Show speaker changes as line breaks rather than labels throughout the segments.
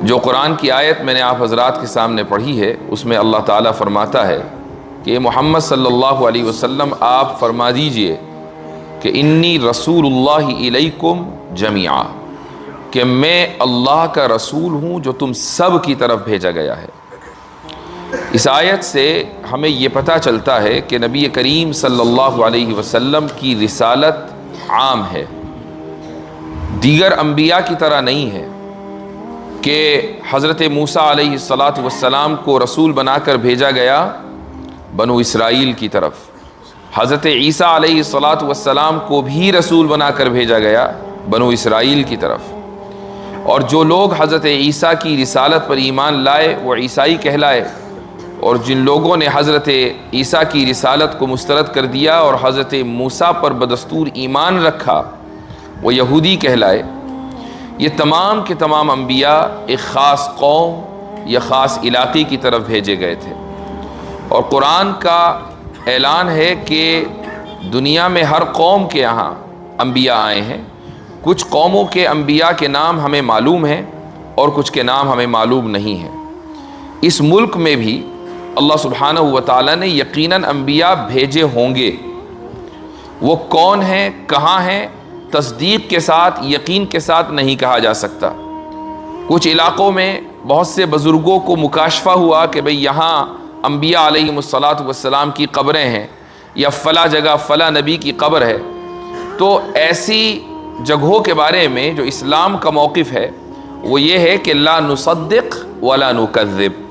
جو قرآن کی آیت میں نے آپ حضرات کے سامنے پڑھی ہے، اس میں اللہ تعالیٰ فرماتا ہے کہ محمد صلی اللہ علیہ وسلم آپ فرما دیجئے کہ انی رسول اللہ الیکم جمیعا، کہ میں اللہ کا رسول ہوں جو تم سب کی طرف بھیجا گیا ہے۔ اس آیت سے ہمیں یہ پتہ چلتا ہے کہ نبی کریم صلی اللہ علیہ وسلم کی رسالت عام ہے، دیگر انبیاء کی طرح نہیں ہے کہ حضرت موسیٰ علیہ السلام کو رسول بنا کر بھیجا گیا بنو اسرائیل کی طرف، حضرت عیسیٰ علیہ السلام کو بھی رسول بنا کر بھیجا گیا بنو اسرائیل کی طرف، اور جو لوگ حضرت عیسیٰ کی رسالت پر ایمان لائے وہ عیسائی کہلائے، اور جن لوگوں نے حضرت عیسیٰ کی رسالت کو مسترد کر دیا اور حضرت موسیٰ پر بدستور ایمان رکھا وہ یہودی کہلائے۔ یہ تمام کے تمام انبیاء ایک خاص قوم یا خاص علاقے کی طرف بھیجے گئے تھے، اور قرآن کا اعلان ہے کہ دنیا میں ہر قوم کے یہاں انبیاء آئے ہیں۔ کچھ قوموں کے انبیاء کے نام ہمیں معلوم ہیں اور کچھ کے نام ہمیں معلوم نہیں ہیں۔ اس ملک میں بھی اللہ سبحانہ و تعالیٰ نے یقیناً انبیاء بھیجے ہوں گے، وہ کون ہیں، کہاں ہیں، تصدیق کے ساتھ، یقین کے ساتھ نہیں کہا جا سکتا۔ کچھ علاقوں میں بہت سے بزرگوں کو مکاشفہ ہوا کہ بھئی یہاں انبیاء علیہم السلام کی قبریں ہیں، یا فلاں جگہ فلاں نبی کی قبر ہے، تو ایسی جگہوں کے بارے میں جو اسلام کا موقف ہے وہ یہ ہے کہ لا نصدق ولا نکذب،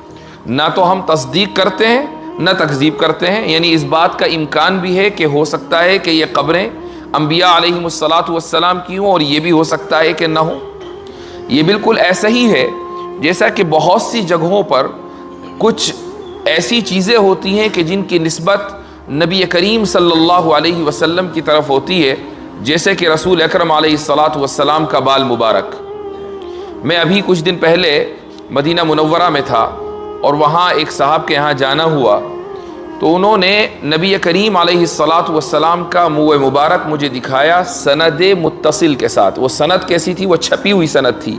نہ تو ہم تصدیق کرتے ہیں نہ تکذیب کرتے ہیں، یعنی اس بات کا امکان بھی ہے کہ ہو سکتا ہے کہ یہ قبریں انبیاء علیہم السلام کی ہوں، اور یہ بھی ہو سکتا ہے کہ نہ ہوں۔ یہ بالکل ایسا ہی ہے جیسا کہ بہت سی جگہوں پر کچھ ایسی چیزیں ہوتی ہیں کہ جن کی نسبت نبی کریم صلی اللہ علیہ وسلم کی طرف ہوتی ہے، جیسے کہ رسول اکرم علیہ السلام کا بال مبارک۔ میں ابھی کچھ دن پہلے مدینہ منورہ میں تھا، اور وہاں ایک صاحب کے یہاں جانا ہوا، تو انہوں نے نبی کریم علیہ السلام کا منہ مبارک مجھے دکھایا سند متصل کے ساتھ۔ وہ سند کیسی تھی؟ وہ چھپی ہوئی سند تھی،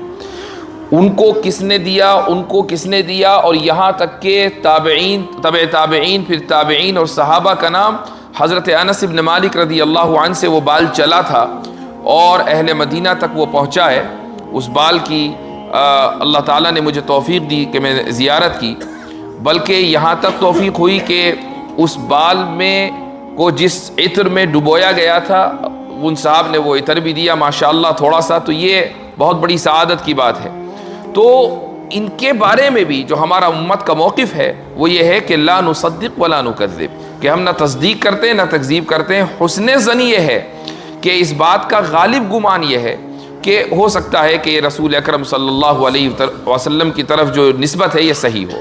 ان کو کس نے دیا، ان کو کس نے دیا، اور یہاں تک کہ تابعین، تبع تابعین، پھر تابعین اور صحابہ کا نام۔ حضرت انس بن مالک رضی اللہ عنہ سے وہ بال چلا تھا اور اہل مدینہ تک وہ پہنچا ہے۔ اس بال کی اللہ تعالیٰ نے مجھے توفیق دی کہ میں زیارت کی، بلکہ یہاں تک توفیق ہوئی کہ اس بال میں کو جس عطر میں ڈبویا گیا تھا ان صاحب نے وہ عطر بھی دیا، ماشاءاللہ تھوڑا سا، تو یہ بہت بڑی سعادت کی بات ہے۔ تو ان کے بارے میں بھی جو ہمارا امت کا موقف ہے وہ یہ ہے کہ لا نصدق ولا نکذب، کہ ہم نہ تصدیق کرتے ہیں نہ تکذیب کرتے ہیں۔ حسن ظن یہ ہے کہ اس بات کا غالب گمان یہ ہے کہ ہو سکتا ہے کہ رسول اکرم صلی اللہ علیہ وسلم کی طرف جو نسبت ہے یہ صحیح ہو۔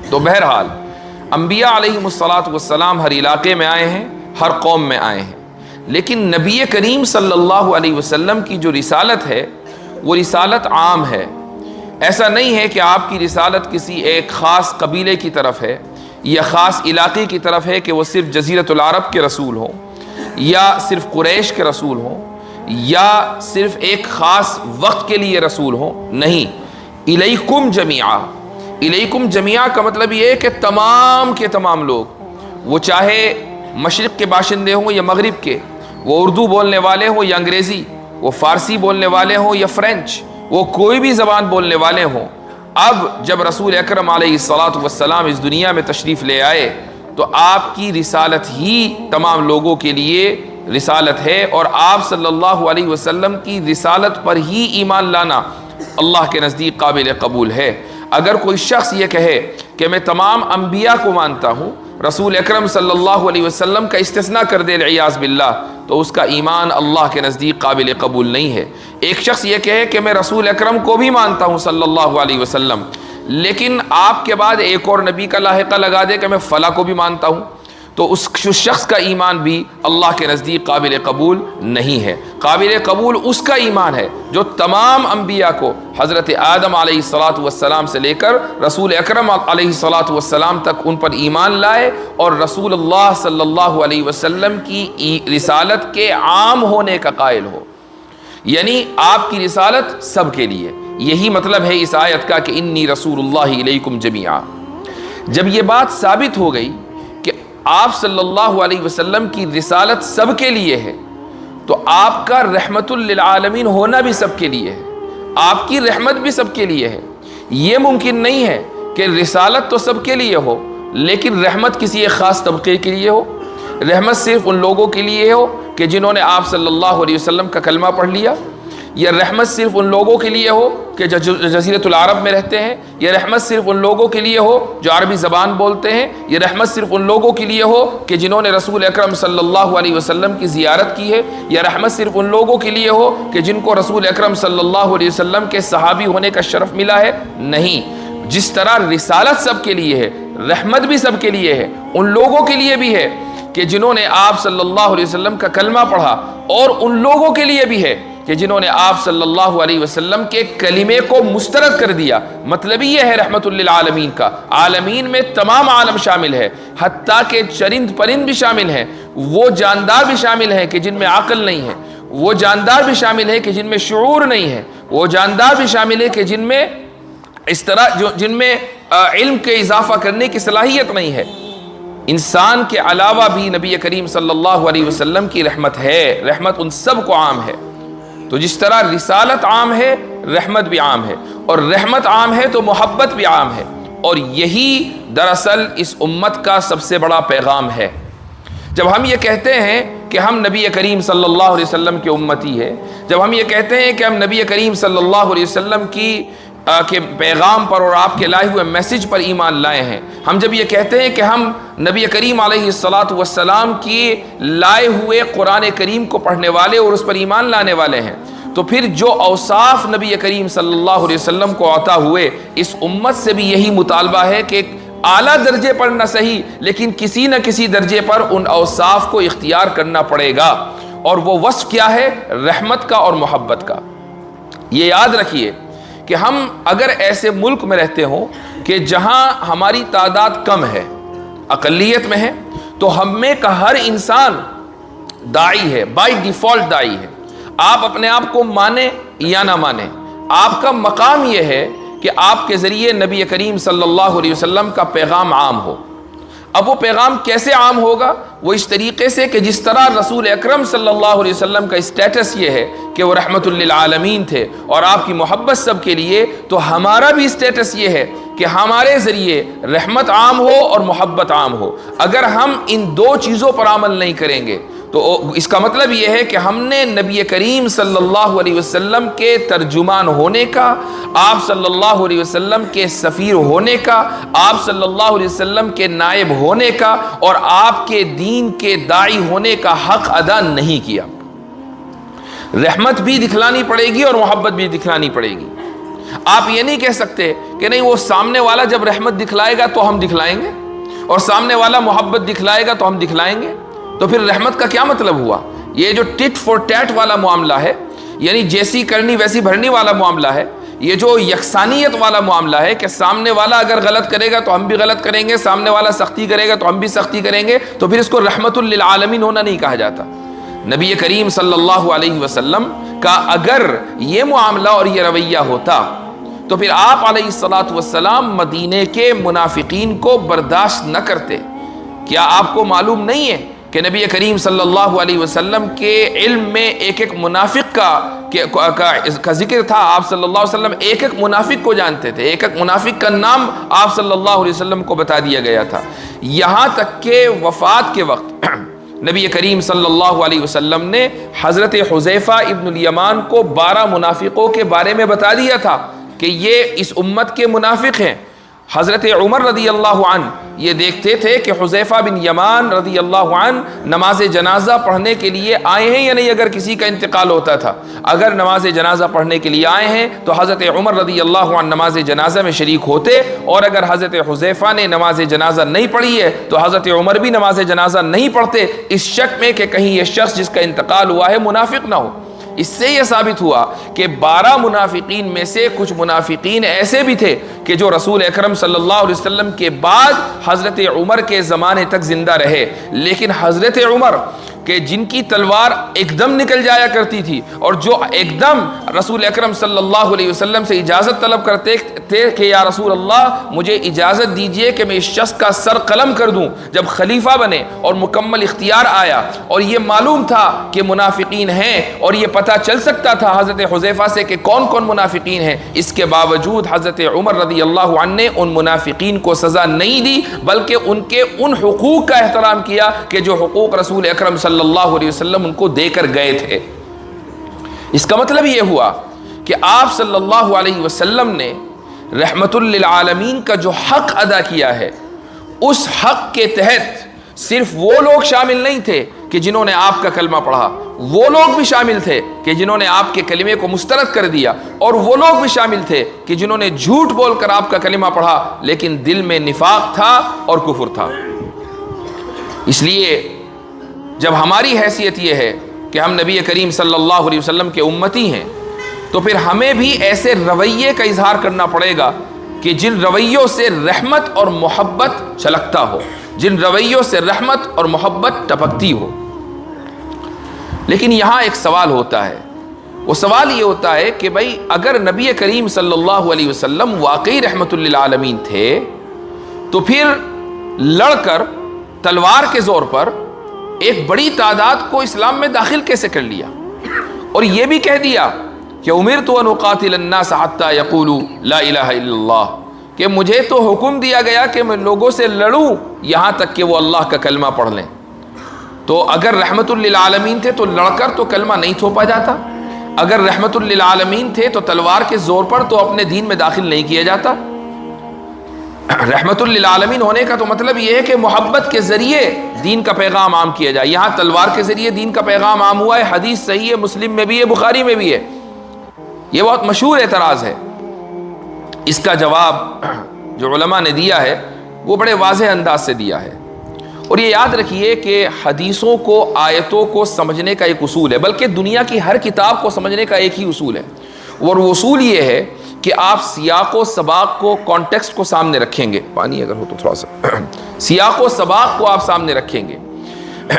تو بہرحال انبیاء علیہم السلام ہر علاقے میں آئے ہیں، ہر قوم میں آئے ہیں، لیکن نبی کریم صلی اللہ علیہ وسلم کی جو رسالت ہے وہ رسالت عام ہے۔ ایسا نہیں ہے کہ آپ کی رسالت کسی ایک خاص قبیلے کی طرف ہے یا خاص علاقے کی طرف ہے کہ وہ صرف جزیرۃ العرب کے رسول ہوں، یا صرف قریش کے رسول ہوں، یا صرف ایک خاص وقت کے لیے رسول ہوں۔ نہیں، الیکم جمیعا، الیکم جمیعا کا مطلب یہ ہے کہ تمام کے تمام لوگ، وہ چاہے مشرق کے باشندے ہوں یا مغرب کے، وہ اردو بولنے والے ہوں یا انگریزی، وہ فارسی بولنے والے ہوں یا فرینچ، وہ کوئی بھی زبان بولنے والے ہوں۔ اب جب رسول اکرم علیہ السلام اس دنیا میں تشریف لے آئے تو آپ کی رسالت ہی تمام لوگوں کے لیے رسالت ہے، اور آپ صلی اللہ علیہ وسلم کی رسالت پر ہی ایمان لانا اللہ کے نزدیک قابل قبول ہے۔ اگر کوئی شخص یہ کہے کہ میں تمام انبیاء کو مانتا ہوں، رسول اکرم صلی اللہ علیہ وسلم کا استثناء کر دے والعیاذ باللہ، تو اس کا ایمان اللہ کے نزدیک قابل قبول نہیں ہے۔ ایک شخص یہ کہے کہ میں رسول اکرم کو بھی مانتا ہوں صلی اللہ علیہ وسلم، لیکن آپ کے بعد ایک اور نبی کا لاحقہ لگا دے کہ میں فلاں کو بھی مانتا ہوں، تو اس شخص کا ایمان بھی اللہ کے نزدیک قابل قبول نہیں ہے۔ قابل قبول اس کا ایمان ہے جو تمام انبیاء کو حضرت آدم علیہ السلام سے لے کر رسول اکرم علیہ السلام تک ان پر ایمان لائے، اور رسول اللہ صلی اللہ علیہ وسلم کی رسالت کے عام ہونے کا قائل ہو۔ یعنی آپ کی رسالت سب کے لیے. یہی مطلب ہے اس آیت کا کہ انی رسول اللہ الیکم جمیعا. جب یہ بات ثابت ہو گئی کہ آپ صلی اللہ علیہ وسلم کی رسالت سب کے لیے ہے تو آپ کا رحمت للعالمین ہونا بھی سب کے لیے ہے, آپ کی رحمت بھی سب کے لیے ہے. یہ ممکن نہیں ہے کہ رسالت تو سب کے لیے ہو لیکن رحمت کسی ایک خاص طبقے کے لیے ہو. رحمت صرف ان لوگوں کے لیے ہو کہ جنہوں نے آپ صلی اللہ علیہ وسلم کا کلمہ پڑھ لیا, یا رحمت صرف ان لوگوں کے لیے ہو کہ جو جزیرۃ العرب میں رہتے ہیں, یا رحمت صرف ان لوگوں کے لیے ہو جو عربی زبان بولتے ہیں, یا رحمت صرف ان لوگوں کے لیے ہو کہ جنہوں نے رسول اکرم صلی اللہ علیہ وسلم کی زیارت کی ہے, یا رحمت صرف ان لوگوں کے لیے ہو کہ جن کو رسول اکرم صلی اللہ علیہ وسلم کے صحابی ہونے کا شرف ملا ہے. نہیں, جس طرح رسالت سب کے لیے ہے رحمت بھی سب کے لیے ہے. ان لوگوں کے لیے بھی ہے کہ جنہوں نے آپ صلی اللہ علیہ وسلم کا کلمہ پڑھا, اور ان لوگوں کے لیے بھی ہے کہ جنہوں نے آپ صلی اللہ علیہ وسلم کے کلمے کو مسترد کر دیا. مطلب یہ ہے رحمت للعالمین کا, عالمین میں تمام عالم شامل ہے, حتیٰ کہ چرند پرند بھی شامل ہیں, وہ جاندار بھی شامل ہیں کہ جن میں عقل نہیں ہے, وہ جاندار بھی شامل ہے کہ جن میں شعور نہیں ہے, وہ جاندار بھی شامل ہے کہ جن میں اس طرح جن میں علم کے اضافہ کرنے کی صلاحیت نہیں ہے. انسان کے علاوہ بھی نبی کریم صلی اللہ علیہ وسلم کی رحمت ہے, رحمت ان سب کو عام ہے. تو جس طرح رسالت عام ہے رحمت بھی عام ہے, اور رحمت عام ہے تو محبت بھی عام ہے. اور یہی دراصل اس امت کا سب سے بڑا پیغام ہے. جب ہم یہ کہتے ہیں کہ ہم نبی کریم صلی اللہ علیہ وسلم کے امتی ہے, جب ہم یہ کہتے ہیں کہ ہم نبی کریم صلی اللہ علیہ وسلم کے پیغام پر اور آپ کے لائے ہوئے میسج پر ایمان لائے ہیں, ہم جب یہ کہتے ہیں کہ ہم نبی کریم علیہ الصلاۃ والسلام کی لائے ہوئے قرآن کریم کو پڑھنے والے اور اس پر ایمان لانے والے ہیں, تو پھر جو اوصاف نبی کریم صلی اللہ علیہ وسلم کو عطا ہوئے اس امت سے بھی یہی مطالبہ ہے کہ ایک اعلیٰ درجے پر نہ صحیح لیکن کسی نہ کسی درجے پر ان اوصاف کو اختیار کرنا پڑے گا. اور وہ وصف کیا ہے؟ رحمت کا اور محبت کا. یہ یاد رکھیے کہ ہم اگر ایسے ملک میں رہتے ہوں کہ جہاں ہماری تعداد کم ہے, اقلیت میں ہے, تو ہم میں کا ہر انسان داعی ہے, بائی ڈیفالٹ داعی ہے. آپ اپنے آپ کو مانیں یا نہ مانیں, آپ کا مقام یہ ہے کہ آپ کے ذریعے نبی کریم صلی اللہ علیہ وسلم کا پیغام عام ہو. اب وہ پیغام کیسے عام ہوگا؟ وہ اس طریقے سے کہ جس طرح رسول اکرم صلی اللہ علیہ وسلم کا اسٹیٹس یہ ہے کہ وہ رحمت للعالمین تھے اور آپ کی محبت سب کے لیے, تو ہمارا بھی اسٹیٹس یہ ہے کہ ہمارے ذریعے رحمت عام ہو اور محبت عام ہو. اگر ہم ان دو چیزوں پر عمل نہیں کریں گے تو اس کا مطلب یہ ہے کہ ہم نے نبی کریم صلی اللہ علیہ وسلم کے ترجمان ہونے کا, آپ صلی اللہ علیہ وسلم کے سفیر ہونے کا, آپ صلی اللہ علیہ وسلم کے نائب ہونے کا اور آپ کے دین کے داعی ہونے کا حق ادا نہیں کیا. رحمت بھی دکھلانی پڑے گی اور محبت بھی دکھلانی پڑے گی. آپ یہ نہیں کہہ سکتے کہ نہیں وہ سامنے والا جب رحمت دکھلائے گا تو ہم دکھلائیں گے اور سامنے والا محبت دکھلائے گا تو ہم دکھلائیں گے. تو پھر رحمت کا کیا مطلب ہوا؟ یہ جو ٹٹ فور ٹیٹ والا معاملہ ہے, یعنی جیسی کرنی ویسی بھرنی والا معاملہ ہے, یہ جو یکسانیت والا معاملہ ہے کہ سامنے والا اگر غلط کرے گا تو ہم بھی غلط کریں گے, سامنے والا سختی کرے گا تو ہم بھی سختی کریں گے, تو پھر اس کو رحمت للعالمین ہونا نہیں کہا جاتا. نبی کریم صلی اللہ علیہ وسلم کا اگر یہ معاملہ اور یہ رویہ ہوتا تو پھر آپ علیہ الصلاۃ والسلام مدینے کے منافقین کو برداشت نہ کرتے. کیا آپ کو معلوم نہیں ہے کہ نبی کریم صلی اللہ علیہ وسلم کے علم میں ایک ایک منافق کا ذکر تھا؟ آپ صلی اللہ علیہ وسلم ایک ایک منافق کو جانتے تھے, ایک ایک منافق کا نام آپ صلی اللہ علیہ وسلم کو بتا دیا گیا تھا. یہاں تک کہ وفات کے وقت نبی کریم صلی اللہ علیہ وسلم نے حضرت حذیفہ ابن الیمان کو 12 منافقوں کے بارے میں بتا دیا تھا کہ یہ اس امت کے منافق ہیں. حضرت عمر رضی اللہ عنہ یہ دیکھتے تھے کہ حذیفہ بن یمان رضی اللہ عنہ نماز جنازہ پڑھنے کے لیے آئے ہیں یا نہیں. اگر کسی کا انتقال ہوتا تھا, اگر نماز جنازہ پڑھنے کے لیے آئے ہیں تو حضرت عمر رضی اللہ عنہ نماز جنازہ میں شریک ہوتے, اور اگر حضرت حذیفہ نے نماز جنازہ نہیں پڑھی ہے تو حضرت عمر بھی نماز جنازہ نہیں پڑھتے, اس شک میں کہ کہیں یہ شخص جس کا انتقال ہوا ہے منافق نہ ہو. اس سے یہ ثابت ہوا کہ 12 منافقین میں سے کچھ منافقین ایسے بھی تھے کہ جو رسول اکرم صلی اللہ علیہ وسلم کے بعد حضرت عمر کے زمانے تک زندہ رہے, لیکن حضرت عمر کہ جن کی تلوار ایک دم نکل جایا کرتی تھی اور جو ایک دم رسول اکرم صلی اللہ علیہ وسلم سے اجازت طلب کرتے تھے کہ یا رسول اللہ مجھے اجازت دیجئے کہ میں اس شخص کا سر قلم کر دوں. جب خلیفہ بنے اور مکمل اختیار آیا اور یہ معلوم تھا کہ منافقین ہیں اور یہ پتہ چل سکتا تھا حضرت حذیفہ سے کہ کون کون منافقین ہیں، اس کے باوجود حضرت عمر رضی اللہ عنہ نے ان منافقین کو سزا نہیں دی بلکہ ان کے ان حقوق کا احترام کیا کہ جو حقوق رسول اکرم صلی اللہ علیہ وسلم ان کو دے کر گئے تھے. اس کا مطلب یہ ہوا کہ آپ صلی اللہ علیہ وسلم نے رحمت للعالمین کا جو حق ادا کیا ہے، اس حق کے تحت صرف وہ لوگ شامل نہیں تھے کہ جنہوں نے آپ کا کلمہ پڑھا، وہ لوگ بھی شامل تھے کہ جنہوں نے آپ کے کلمے کو مسترد کر دیا، اور وہ لوگ بھی شامل تھے کہ جنہوں نے جھوٹ بول کر آپ کا کلمہ پڑھا لیکن دل میں نفاق تھا اور کفر تھا. اس لیے جب ہماری حیثیت یہ ہے کہ ہم نبی کریم صلی اللہ علیہ وسلم کے امتی ہیں تو پھر ہمیں بھی ایسے رویے کا اظہار کرنا پڑے گا کہ جن رویوں سے رحمت اور محبت چھلکتا ہو، جن رویوں سے رحمت اور محبت ٹپکتی ہو. لیکن یہاں ایک سوال ہوتا ہے، وہ سوال یہ ہوتا ہے کہ بھائی اگر نبی کریم صلی اللہ علیہ وسلم واقعی رحمت للعالمین تھے تو پھر لڑ کر تلوار کے زور پر ایک بڑی تعداد کو اسلام میں داخل کیسے کر لیا، اور یہ بھی کہہ دیا کہ امرت ان اقاتل الناس حتی یقولوا لا الہ الا اللہ، کہ مجھے تو حکم دیا گیا کہ میں لوگوں سے لڑوں یہاں تک کہ وہ اللہ کا کلمہ پڑھ لیں. تو اگر رحمت للعالمین تھے تو لڑ کر تو کلمہ نہیں تھوپا جاتا، اگر رحمت للعالمین تھے تو تلوار کے زور پر تو اپنے دین میں داخل نہیں کیا جاتا. رحمت للعالمین ہونے کا تو مطلب یہ ہے کہ محبت کے ذریعے دین کا پیغام عام کیا جائے. یہاں تلوار کے ذریعے دین کا پیغام عام ہوا ہے، حدیث صحیح ہے، مسلم میں بھی ہے، بخاری میں بھی ہے. یہ بہت مشہور اعتراض ہے. اس کا جواب جو علماء نے دیا ہے وہ بڑے واضح انداز سے دیا ہے. اور یہ یاد رکھیے کہ حدیثوں کو، آیتوں کو سمجھنے کا ایک اصول ہے، بلکہ دنیا کی ہر کتاب کو سمجھنے کا ایک ہی اصول ہے، اور وہ اصول یہ ہے کہ آپ سیاق و سباق کو، کانٹیکسٹ کو سامنے رکھیں گے. پانی اگر ہو تو تھوڑا سا. سیاق و سباق کو آپ سامنے رکھیں گے.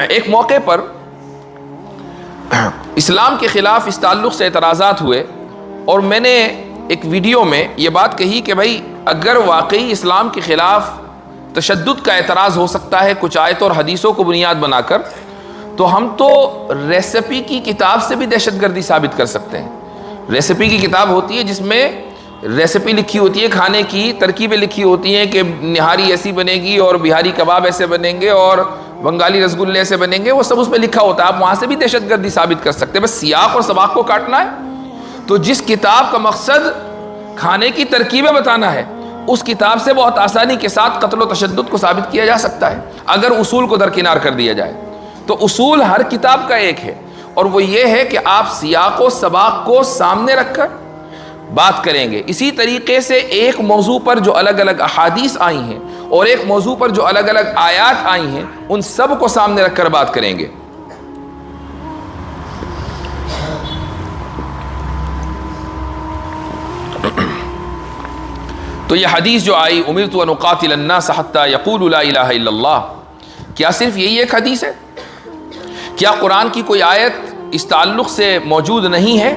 ایک موقع پر اسلام کے خلاف اس تعلق سے اعتراضات ہوئے اور میں نے ایک ویڈیو میں یہ بات کہی کہ بھائی اگر واقعی اسلام کے خلاف تشدد کا اعتراض ہو سکتا ہے کچھ آیتوں اور حدیثوں کو بنیاد بنا کر، تو ہم تو ریسیپی کی کتاب سے بھی دہشت گردی ثابت کر سکتے ہیں. ریسیپی کی کتاب ہوتی ہے جس میں ریسیپی لکھی ہوتی ہے، کھانے کی ترکیبیں لکھی ہوتی ہیں کہ نہاری ایسی بنے گی اور بہاری کباب ایسے بنیں گے اور بنگالی رسگلے ایسے بنیں گے، وہ سب اس میں لکھا ہوتا ہے. آپ وہاں سے بھی دہشت گردی ثابت کر سکتے ہیں، بس سیاق اور سباق کو کاٹنا ہے. تو جس کتاب کا مقصد کھانے کی ترکیبیں بتانا ہے، اس کتاب سے بہت آسانی کے ساتھ قتل و تشدد کو ثابت کیا جا سکتا ہے اگر اصول کو درکنار کر دیا جائے. تو اصول ہر کتاب کا ایک ہے، اور وہ یہ ہے کہ آپ سیاق و سباق کو سامنے رکھ کر بات کریں گے. اسی طریقے سے ایک موضوع پر جو الگ الگ احادیث آئی ہیں اور ایک موضوع پر جو الگ الگ آیات آئی ہیں، ان سب کو سامنے رکھ کر بات کریں گے. تو یہ حدیث جو آئی امرت ان اقاتل الناس حتی یقولوا لا الہ الا اللہ، کیا صرف یہی ایک حدیث ہے؟ کیا قرآن کی کوئی آیت اس تعلق سے موجود نہیں ہے؟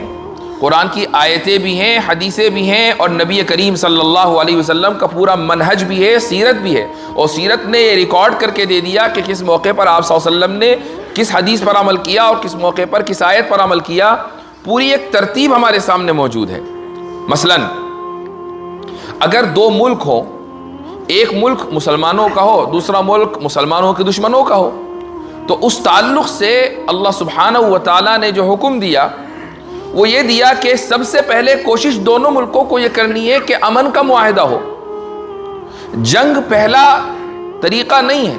قرآن کی آیتیں بھی ہیں، حدیثیں بھی ہیں، اور نبی کریم صلی اللہ علیہ وسلم کا پورا منہج بھی ہے، سیرت بھی ہے. اور سیرت نے یہ ریکارڈ کر کے دے دیا کہ کس موقع پر آپ صلی اللہ علیہ وسلم نے کس حدیث پر عمل کیا اور کس موقع پر کس آیت پر عمل کیا. پوری ایک ترتیب ہمارے سامنے موجود ہے. مثلا اگر دو ملک ہوں، ایک ملک مسلمانوں کا ہو، دوسرا ملک مسلمانوں کے دشمنوں کا ہو، تو اس تعلق سے اللہ سبحانہ و تعالیٰ نے جو حکم دیا وہ یہ دیا کہ سب سے پہلے کوشش دونوں ملکوں کو یہ کرنی ہے کہ امن کا معاہدہ ہو. جنگ پہلا طریقہ نہیں ہے،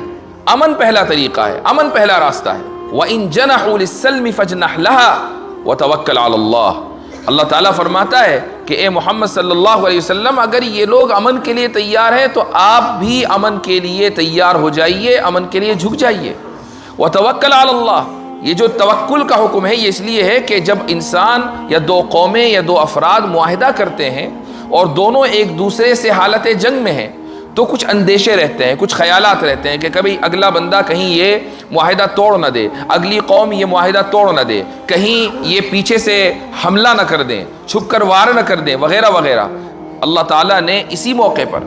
امن پہلا طریقہ ہے، امن پہلا راستہ ہے. وَإِن جَنَحُوا لِلسَّلْمِ فَاجْنَحْ لَهَا وَتَوَكَّلْ عَلَى اللَّهِ. اللہ تعالیٰ فرماتا ہے کہ اے محمد صلی اللہ علیہ وسلم، اگر یہ لوگ امن کے لیے تیار ہیں تو آپ بھی امن کے لیے تیار ہو جائیے، امن کے لیے جھک جائیے. وَتَوَكَّلْ عَلَى اللَّهِ. یہ جو توکل کا حکم ہے یہ اس لیے ہے کہ جب انسان یا دو قومیں یا دو افراد معاہدہ کرتے ہیں اور دونوں ایک دوسرے سے حالت جنگ میں ہیں تو کچھ اندیشے رہتے ہیں، کچھ خیالات رہتے ہیں کہ کبھی اگلا بندہ کہیں یہ معاہدہ توڑ نہ دے، اگلی قوم یہ معاہدہ توڑ نہ دے، کہیں یہ پیچھے سے حملہ نہ کر دیں، چھپ کر وار نہ کر دیں، وغیرہ وغیرہ۔ اللہ تعالیٰ نے اسی موقع پر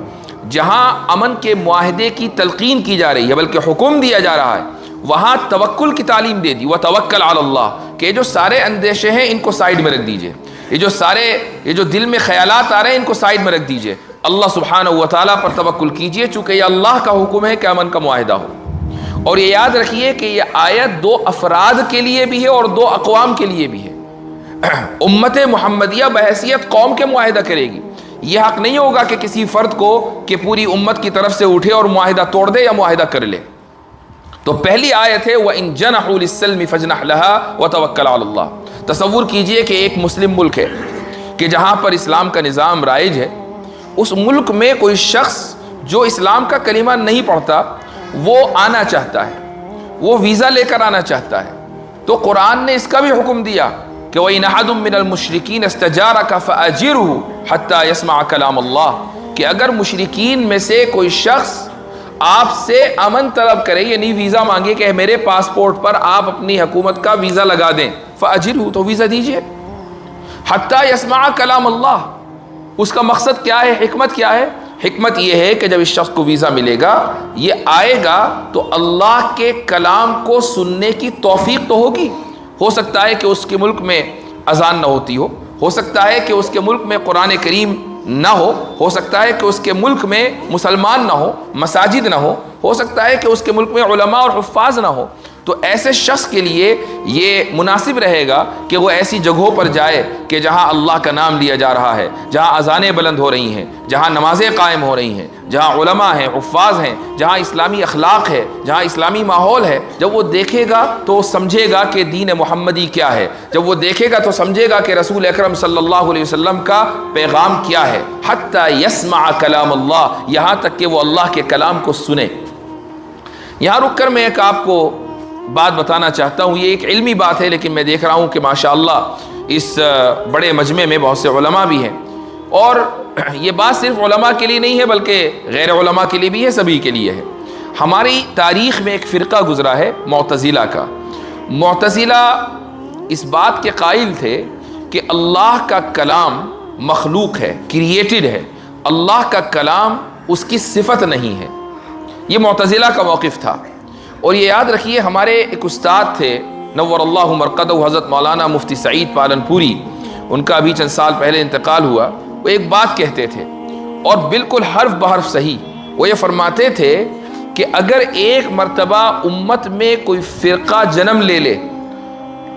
جہاں امن کے معاہدے کی تلقین کی جا رہی ہے بلکہ حکم دیا جا رہا ہے، وہاں توکل کی تعلیم دے دی، وَتَوَكَّلْ عَلَى اللَّهِ، کہ جو سارے اندیشے ہیں ان کو سائیڈ میں رکھ دیجئے، یہ جو دل میں خیالات آ رہے ہیں ان کو سائیڈ میں رکھ دیجئے، اللہ سبحانہ و تعالیٰ پر توکل کیجئے، چونکہ یہ اللہ کا حکم ہے کہ امن کا معاہدہ ہو۔ اور یہ یاد رکھیے کہ یہ آیت 2 افراد کے لیے بھی ہے اور 2 اقوام کے لیے بھی ہے۔ امت محمدیہ بحیثیت قوم کے معاہدہ کرے گی، یہ حق نہیں ہوگا کہ کسی فرد کو کہ پوری امت کی طرف سے اٹھے اور معاہدہ توڑ دے یا معاہدہ کر لے۔ تو پہلی آیت ہے وَإِن جَنَحُوا لِلسَّلْمِ فَاجْنَحْ لَهَا وَتَوَكَّلْ عَلَى اللَّهِ۔ تصور کیجئے کہ ایک مسلم ملک ہے کہ جہاں پر اسلام کا نظام رائج ہے، اس ملک میں کوئی شخص جو اسلام کا کلمہ نہیں پڑھتا وہ آنا چاہتا ہے، وہ ویزا لے کر آنا چاہتا ہے، تو قرآن نے اس کا بھی حکم دیا کہ وَإِنْ أَحَدٌ مِّنَ الْمُشْرِكِينَ اسْتَجَارَكَ فَأَجِرْهُ حَتَّى يَسْمَعَ كَلَامَ اللَّهِ، کہ اگر مشرکین میں سے کوئی شخص آپ سے امن طلب کرے، یعنی ویزا مانگے کہ میرے پاسپورٹ پر آپ اپنی حکومت کا ویزا لگا دیں، فَأَجِرْهُ، تو ویزا دیجئے، حَتَّى يَسْمَعَ كَلَامَ اللَّهِ۔ اس کا مقصد کیا ہے، حکمت کیا ہے؟ حکمت یہ ہے کہ جب اس شخص کو ویزا ملے گا، یہ آئے گا تو اللہ کے کلام کو سننے کی توفیق تو ہوگی۔ ہو سکتا ہے کہ اس کے ملک میں اذان نہ ہوتی ہو سکتا ہے کہ اس کے ملک میں قرآن کریم نہ ہو سکتا ہے کہ اس کے ملک میں مسلمان نہ ہو، مساجد نہ ہو سکتا ہے کہ اس کے ملک میں علماء اور حفاظ نہ ہو، تو ایسے شخص کے لیے یہ مناسب رہے گا کہ وہ ایسی جگہوں پر جائے کہ جہاں اللہ کا نام لیا جا رہا ہے، جہاں اذانیں بلند ہو رہی ہیں، جہاں نمازیں قائم ہو رہی ہیں، جہاں علماء ہیں، حفاظ ہیں، جہاں اسلامی اخلاق ہے، جہاں اسلامی ماحول ہے۔ جب وہ دیکھے گا تو وہ سمجھے گا کہ دین محمدی کیا ہے، جب وہ دیکھے گا تو سمجھے گا کہ رسول اکرم صلی اللہ علیہ وسلم کا پیغام کیا ہے۔ حتی یسمع کلام اللہ، یہاں تک کہ وہ اللہ کے کلام کو سنے۔ یہاں رک کر میں ایک آپ کو بات بتانا چاہتا ہوں، یہ ایک علمی بات ہے لیکن میں دیکھ رہا ہوں کہ ماشاءاللہ اس بڑے مجمع میں بہت سے علماء بھی ہیں، اور یہ بات صرف علماء کے لیے نہیں ہے بلکہ غیر علماء کے لیے بھی ہے، سبھی کے لیے ہے۔ ہماری تاریخ میں ایک فرقہ گزرا ہے معتزلہ کا۔ معتزلہ اس بات کے قائل تھے کہ اللہ کا کلام مخلوق ہے، کریٹڈ ہے، اللہ کا کلام اس کی صفت نہیں ہے۔ یہ معتزلہ کا موقف تھا۔ اور یہ یاد رکھیے، ہمارے ایک استاد تھے نور اللہ مرقدہ، حضرت مولانا مفتی سعید پالنپوری، ان کا ابھی چند سال پہلے انتقال ہوا۔ وہ ایک بات کہتے تھے اور بالکل حرف بحرف صحیح، وہ یہ فرماتے تھے کہ اگر ایک مرتبہ امت میں کوئی فرقہ جنم لے لے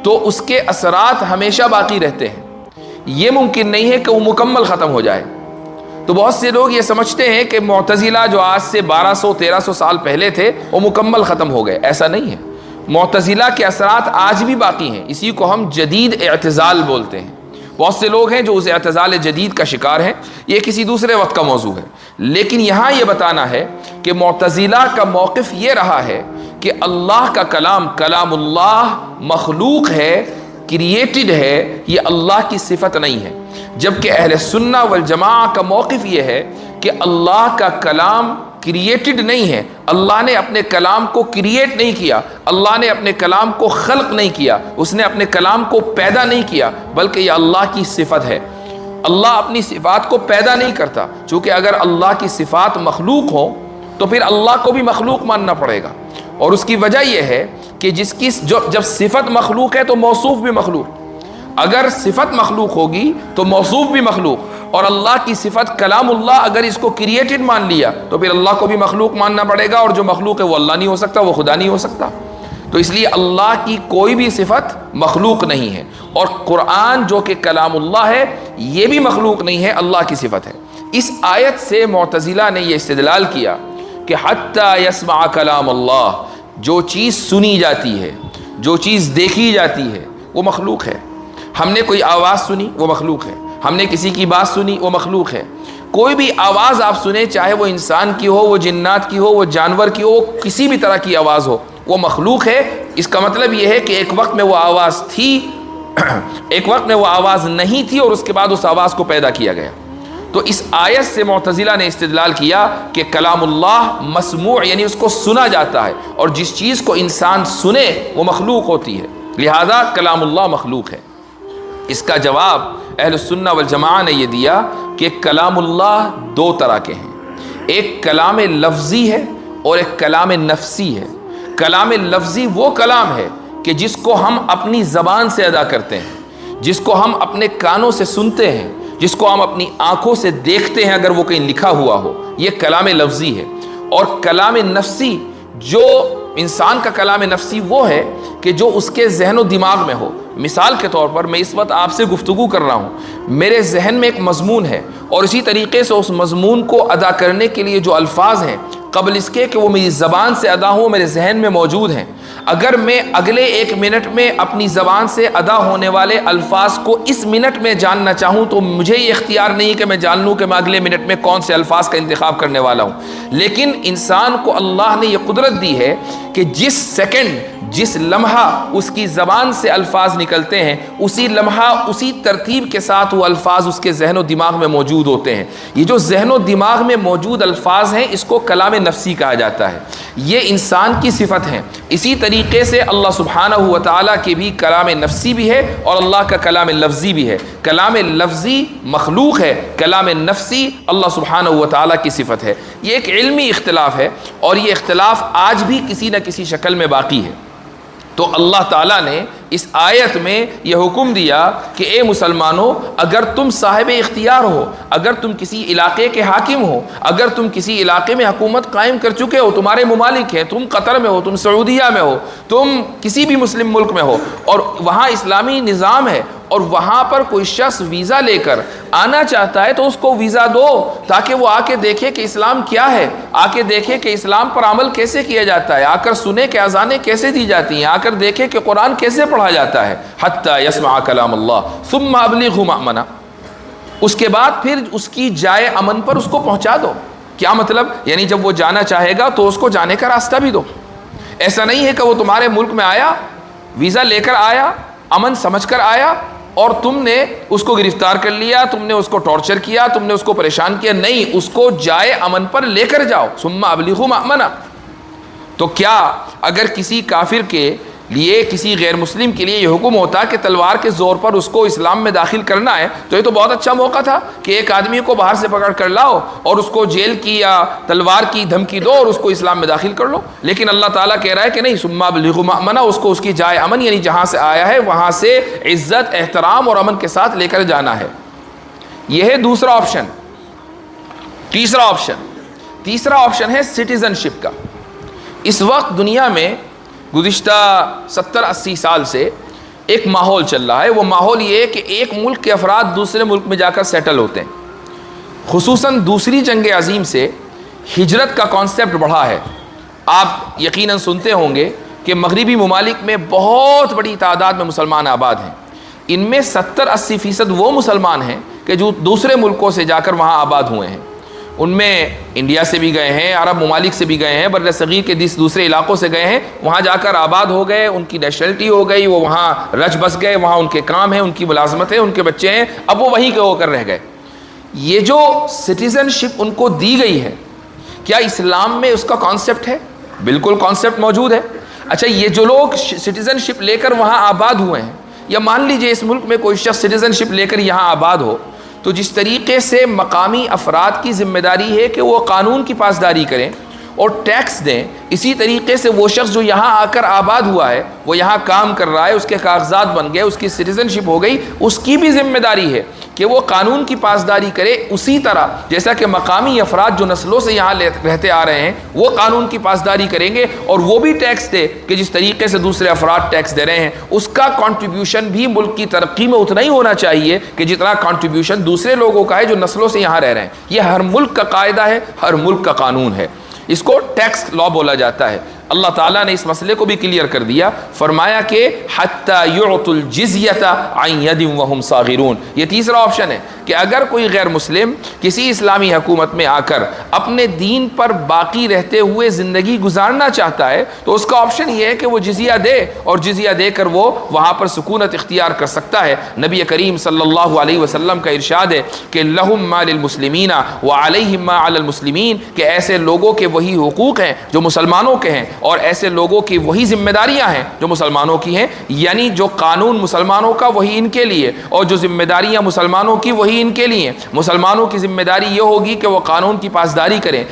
تو اس کے اثرات ہمیشہ باقی رہتے ہیں، یہ ممکن نہیں ہے کہ وہ مکمل ختم ہو جائے۔ تو بہت سے لوگ یہ سمجھتے ہیں کہ معتزلہ جو آج سے 1200-1300 سال پہلے تھے وہ مکمل ختم ہو گئے، ایسا نہیں ہے۔ معتزلہ کے اثرات آج بھی باقی ہیں، اسی کو ہم جدید اعتزال بولتے ہیں۔ بہت سے لوگ ہیں جو اس اعتزال جدید کا شکار ہیں، یہ کسی دوسرے وقت کا موضوع ہے، لیکن یہاں یہ بتانا ہے کہ معتزلہ کا موقف یہ رہا ہے کہ اللہ کا کلام، کلام اللہ مخلوق ہے، کریٹڈ ہے، یہ اللہ کی صفت نہیں ہے۔ جبکہ اہل سنہ والجماعہ کا موقف یہ ہے کہ اللہ کا کلام کریٹڈ نہیں ہے، اللہ نے اپنے کلام کو کریٹ نہیں کیا، اللہ نے اپنے کلام کو خلق نہیں کیا، اس نے اپنے کلام کو پیدا نہیں کیا، بلکہ یہ اللہ کی صفت ہے۔ اللہ اپنی صفات کو پیدا نہیں کرتا، چونکہ اگر اللہ کی صفات مخلوق ہو تو پھر اللہ کو بھی مخلوق ماننا پڑے گا، اور اس کی وجہ یہ ہے کہ جب صفت مخلوق ہے تو موصوف بھی مخلوق، اگر صفت مخلوق ہوگی تو موصوف بھی مخلوق، اور اللہ کی صفت کلام اللہ اگر اس کو کریٹڈ مان لیا تو پھر اللہ کو بھی مخلوق ماننا پڑے گا، اور جو مخلوق ہے وہ اللہ نہیں ہو سکتا، وہ خدا نہیں ہو سکتا۔ تو اس لیے اللہ کی کوئی بھی صفت مخلوق نہیں ہے، اور قرآن جو کہ کلام اللہ ہے یہ بھی مخلوق نہیں ہے، اللہ کی صفت ہے۔ اس آیت سے معتزلہ نے یہ استدلال کیا کہ حتی یسمع کلام اللہ، جو چیز سنی جاتی ہے، جو چیز دیکھی جاتی ہے وہ مخلوق ہے۔ ہم نے کوئی آواز سنی وہ مخلوق ہے، ہم نے کسی کی بات سنی وہ مخلوق ہے۔ کوئی بھی آواز آپ سنیں، چاہے وہ انسان کی ہو، وہ جنات کی ہو، وہ جانور کی ہو، وہ کسی بھی طرح کی آواز ہو، وہ مخلوق ہے۔ اس کا مطلب یہ ہے کہ ایک وقت میں وہ آواز تھی، ایک وقت میں وہ آواز نہیں تھی، اور اس کے بعد اس آواز کو پیدا کیا گیا۔ تو اس آیت سے معتزلہ نے استدلال کیا کہ کلام اللہ مسموع یعنی اس کو سنا جاتا ہے، اور جس چیز کو انسان سنے وہ مخلوق ہوتی ہے، لہذا کلام اللہ مخلوق ہے۔ اس کا جواب اہل السنہ والجماعہ نے یہ دیا کہ کلام اللہ دو طرح کے ہیں، ایک کلام لفظی ہے اور ایک کلام نفسی ہے۔ کلام لفظی وہ کلام ہے کہ جس کو ہم اپنی زبان سے ادا کرتے ہیں، جس کو ہم اپنے کانوں سے سنتے ہیں، جس کو ہم اپنی آنکھوں سے دیکھتے ہیں اگر وہ کہیں لکھا ہوا ہو، یہ کلام لفظی ہے۔ اور کلام نفسی، جو انسان کا کلام نفسی وہ ہے کہ جو اس کے ذہن و دماغ میں ہو۔ مثال کے طور پر میں اس وقت آپ سے گفتگو کر رہا ہوں، میرے ذہن میں ایک مضمون ہے، اور اسی طریقے سے اس مضمون کو ادا کرنے کے لیے جو الفاظ ہیں قبل اس کے کہ وہ میری زبان سے ادا ہو میرے ذہن میں موجود ہیں، اگر میں اگلے 1 منٹ میں اپنی زبان سے ادا ہونے والے الفاظ کو اس منٹ میں جاننا چاہوں تو مجھے یہ اختیار نہیں کہ میں جان لوں کہ میں اگلے منٹ میں کون سے الفاظ کا انتخاب کرنے والا ہوں۔ لیکن انسان کو اللہ نے یہ قدرت دی ہے کہ جس سیکنڈ، جس لمحہ اس کی زبان سے الفاظ نکلتے ہیں، اسی لمحہ اسی ترتیب کے ساتھ وہ الفاظ اس کے ذہن و دماغ میں موجود ہوتے ہیں۔ یہ جو ذہن و دماغ میں موجود الفاظ ہیں اس کو کلام نفسی کہا جاتا ہے، یہ انسان کی صفت ہے۔ اسی طریقے سے اللہ سبحانہ و تعالیٰ کے بھی کلام نفسی بھی ہے اور اللہ کا کلام لفظی بھی ہے۔ کلام لفظی مخلوق ہے، کلام نفسی اللہ سبحانہ و تعالیٰ کی صفت ہے۔ یہ ایک علمی اختلاف ہے اور یہ اختلاف آج بھی کسی نہ کسی شکل میں باقی ہے۔ تو اللہ تعالیٰ نے اس آیت میں یہ حکم دیا کہ اے مسلمانوں، اگر تم صاحب اختیار ہو، اگر تم کسی علاقے کے حاکم ہو، اگر تم کسی علاقے میں حکومت قائم کر چکے ہو، تمہارے ممالک ہیں، تم قطر میں ہو، تم سعودیہ میں ہو، تم کسی بھی مسلم ملک میں ہو، اور وہاں اسلامی نظام ہے، اور وہاں پر کوئی شخص ویزا لے کر آنا چاہتا ہے تو اس کو ویزا دو تاکہ وہ آ کے دیکھے کہ اسلام کیا ہے، آ کے دیکھے کہ اسلام پر عمل کیسے کیا جاتا ہے، آ کر سنے کہ اذانیں کیسے دی جاتی ہیں، آ کر دیکھے کہ قرآن کیسے پڑھا جاتا ہے۔ حتی یسمع کلام اللہ ثم ابلغہ مأمنا، اس کے بعد پھر اس کی جائے امن پر اس کو پہنچا دو۔ کیا مطلب؟ یعنی جب وہ جانا چاہے گا تو اس کو جانے کا راستہ بھی دو۔ ایسا نہیں ہے کہ وہ تمہارے ملک میں آیا، ویزا لے کر آیا، امن سمجھ کر آیا، اور تم نے اس کو گرفتار کر لیا، تم نے اس کو ٹارچر کیا، تم نے اس کو پریشان کیا۔ نہیں، اس کو جائے امن پر لے کر جاؤ۔ ثم ابلغوا مأمنا۔ تو کیا اگر کسی کافر کے لیے، کسی غیر مسلم کے لیے یہ حکم ہوتا کہ تلوار کے زور پر اس کو اسلام میں داخل کرنا ہے تو یہ تو بہت اچھا موقع تھا کہ ایک آدمی کو باہر سے پکڑ کر لاؤ اور اس کو جیل کی یا تلوار کی دھمکی دو اور اس کو اسلام میں داخل کر لو۔ لیکن اللہ تعالیٰ کہہ رہا ہے کہ نہیں، ثم ابلغوا مأمنا، اس کو اس کی جائے امن یعنی جہاں سے آیا ہے وہاں سے عزت، احترام اور امن کے ساتھ لے کر جانا ہے۔ یہ ہے دوسرا آپشن۔ تیسرا آپشن ہے سٹیزن شپ کا۔ اس وقت دنیا میں گزشتہ 70-80 سال سے ایک ماحول چل رہا ہے، وہ ماحول یہ ہے کہ ایک ملک کے افراد دوسرے ملک میں جا کر سیٹل ہوتے ہیں۔ خصوصاً دوسری جنگ عظیم سے ہجرت کا کانسیپٹ بڑھا ہے۔ آپ یقیناً سنتے ہوں گے کہ مغربی ممالک میں بہت بڑی تعداد میں مسلمان آباد ہیں، ان میں 70-80% وہ مسلمان ہیں کہ جو دوسرے ملکوں سے جا کر وہاں آباد ہوئے ہیں۔ ان میں انڈیا سے بھی گئے ہیں، عرب ممالک سے بھی گئے ہیں، بر صغیر کے دوسرے علاقوں سے گئے ہیں، وہاں جا کر آباد ہو گئے، ان کی نیشنلٹی ہو گئی، وہ وہاں رچ بس گئے، وہاں ان کے کام ہیں، ان کی ملازمت ہے، ان کے بچے ہیں، اب وہ وہیں کے ہو کر رہ گئے۔ یہ جو سٹیزن شپ ان کو دی گئی ہے، کیا اسلام میں اس کا کانسیپٹ ہے؟ بالکل کانسیپٹ موجود ہے۔ اچھا، یہ جو لوگ سٹیزن شپ لے کر وہاں آباد ہوئے ہیں، یا مان لیجئے اس ملک میں کوئی شخص سٹیزن شپ لے کر یہاں آباد ہو، تو جس طریقے سے مقامی افراد کی ذمہ داری ہے کہ وہ قانون کی پاسداری کریں اور ٹیکس دیں، اسی طریقے سے وہ شخص جو یہاں آ کر آباد ہوا ہے، وہ یہاں کام کر رہا ہے، اس کے کاغذات بن گئے، اس کی سٹیزن شپ ہو گئی، اس کی بھی ذمہ داری ہے کہ وہ قانون کی پاسداری کرے، اسی طرح جیسا کہ مقامی افراد جو نسلوں سے یہاں رہتے آ رہے ہیں وہ قانون کی پاسداری کریں گے، اور وہ بھی ٹیکس دے کہ جس طریقے سے دوسرے افراد ٹیکس دے رہے ہیں، اس کا کنٹریبیوشن بھی ملک کی ترقی میں اتنا ہی ہونا چاہیے کہ جتنا کنٹریبیوشن دوسرے لوگوں کا ہے جو نسلوں سے یہاں رہ رہے ہیں۔ یہ ہر ملک کا قاعدہ ہے، ہر ملک کا قانون ہے، اس کو ٹیکس لا بولا جاتا ہے۔ اللہ تعالیٰ نے اس مسئلے کو بھی کلیئر کر دیا، فرمایا کہ حتی یعطوا الجزیۃ عن ید وہم صاغرون۔ یہ تیسرا آپشن ہے کہ اگر کوئی غیر مسلم کسی اسلامی حکومت میں آ کر اپنے دین پر باقی رہتے ہوئے زندگی گزارنا چاہتا ہے تو اس کا آپشن یہ ہے کہ وہ جزیہ دے، اور جزیہ دے کر وہ وہاں پر سکونت اختیار کر سکتا ہے۔ نبی کریم صلی اللہ علیہ وسلم کا ارشاد ہے کہ لہم ما للمسلمین وعلیہم ما علی المسلمین، کہ ایسے لوگوں کے وہی حقوق ہیں جو مسلمانوں کے ہیں، اور ایسے لوگوں کی وہی ذمہ داریاں ہیں جو مسلمانوں کی ہیں، یعنی جو قانون مسلمانوں کا وہی ان کے لیے، اور جو ذمہ داریاں مسلمانوں کی وہی ان کے لیے۔ مسلمانوں کی ذمہ داری یہ ہوگی کہ وہ قانون کی پاسداری کریں۔